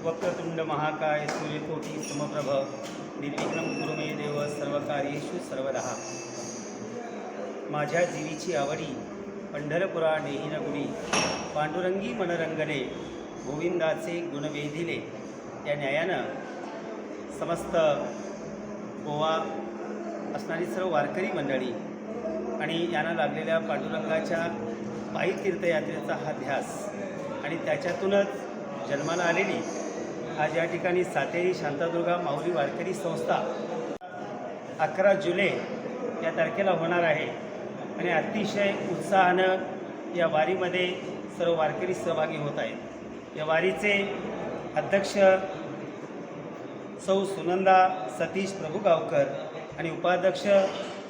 वक्रतुंड महाकाय सूर्यकोटी समप्रभ निर्विघ्नं कुरु मे देव सर्वकार्येषु सर्वदा। माझ्या जीवीची आवडी पंढरपुरा नेही न गुणी, पांडुरंगी मनरंगले गोविंदाचे गुण वेधिले। या न्यायानं समस्त गोवा असणारी सर्व वारकरी मंडळी आणि यांना लागलेल्या पांडुरंगाच्या पायी तीर्थयात्रेचा हा ध्यास आणि त्याच्यातूनच जन्माला आलेली आज या ठिकाणी सातेरी शांतादुर्गा माऊली वारकरी संस्था 11 जुलै या तारखेला होणार आहे आणि अतिशय उत्साहानं या वारीमध्ये सर्व वारकरी सहभागी होत आहेत। या वारीचे अध्यक्ष सौ सुनंदा सतीश प्रभुगावकर आणि उपाध्यक्ष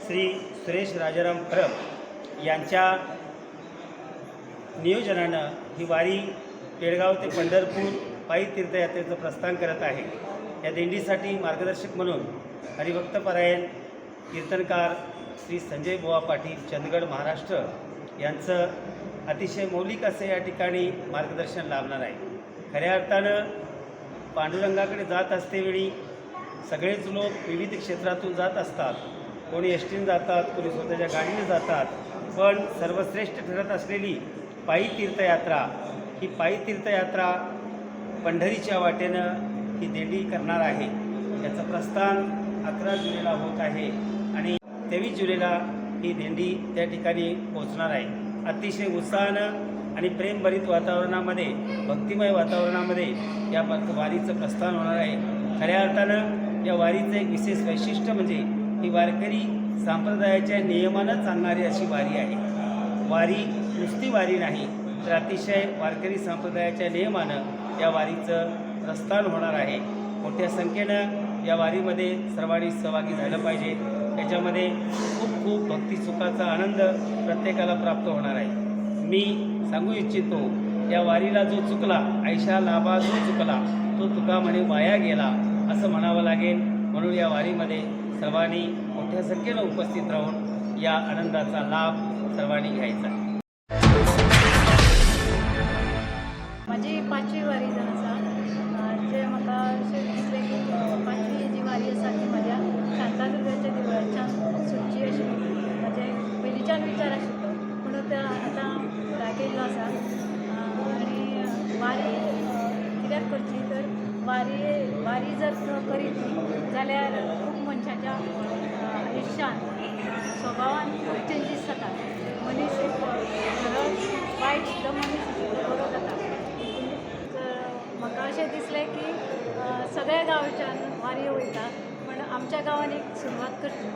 श्री सुरेश राजाराम परब यांच्या नियोजनानं ही वारी पेडगाव ते पंढरपूर पायी तीर्थयात्रेचं प्रस्थान करत आहे। या दिंडीसाठी मार्गदर्शक म्हणून हरिभक्तपरायण कीर्तनकार श्री संजय बुवा पाटील चंदगड महाराष्ट्र यांचं अतिशय मौलिक असे या ठिकाणी मार्गदर्शन लाभणार आहे। खऱ्या अर्थानं पांडुरंगाकडे जात असतेवेळी सगळेच लोक विविध क्षेत्रातून जात असतात, कोणी एसटीने जातात, कोणी स्वतःच्या गाडीने जातात, पण सर्वश्रेष्ठ ठरत असलेली पायी तीर्थयात्रा ही पायी तीर्थयात्रा पंढरीच्या वाटेनं ही दिंडी करणार आहे। याचं प्रस्थान 11 जुलैला होत आहे आणि 23 जुलैला ही दिंडी त्या ठिकाणी पोहोचणार आहे। अतिशय उत्साहानं आणि प्रेमभरित वातावरणामध्ये भक्तिमय वातावरणामध्ये या वारीचं प्रस्थान होणार आहे। खऱ्या अर्थानं या वारीचं एक विशेष वैशिष्ट्य म्हणजे ही वारकरी संप्रदायाच्या नियमानं चालणारी अशी वारी आहे। वारी नुसती वारी नाही तर अतिशय वारकरी संप्रदायाच्या नियमानं या वारीचं प्रस्थान होणार आहे। मोठ्या संख्येनं या वारीमध्ये सर्वांनी सहभागी झालं पाहिजे। याच्यामध्ये खूप खूप भक्तिसुखाचा आनंद प्रत्येकाला प्राप्त होणार आहे। मी सांगू इच्छितो, या वारीला जो चुकला आयशा लाभा जो चुकला तो तुका म्हणे वाया गेला असं म्हणावं लागेल। म्हणून या वारीमध्ये सर्वांनी मोठ्या संख्येनं उपस्थित राहून या आनंदाचा लाभ सर्वांनी घ्यायचा। माझी 5वी वारी जावन आसा, जे म्हाका अशें दिसलें की 5वी जी वारी आसा ती म्हाज्या शांतादुर्गाच्या देवळाच्यान सुटची अशी म्हाजे पयलींच्यान विचार आशिल्लो, पूण तो आतां फुडाक येयल्लो आसा। आनी वारी कित्याक करची तर वारी जर करीत जाल्यार खूब मनशाच्या आयुश्यान स्वभावान खूब चेंजीस जातात। मनीस सरळ वायट सुद्दां मनीस बरो जाता। म्हाका अशें दिसलें की सगळ्या गांवच्यान वारी वयता, पण आमच्या गांवान एक सुरवात करची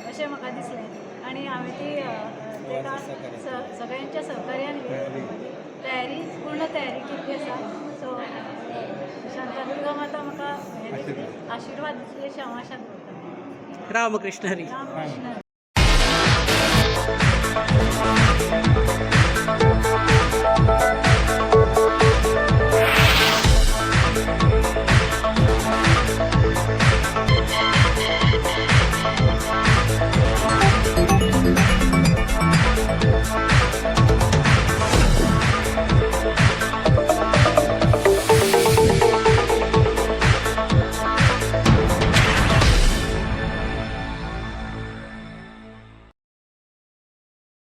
अशें म्हाका दिसलें आणि हांवें ती तेका सगळ्यांच्या सहकार्यान तयारी पूर्ण तयारी केल्ली आसा। सो शांतादुर्गा माता म्हाका आशिर्वाद दितली अशें हांव आशा करतां। रामकृष्ण हरी। रामकृष्ण हरी।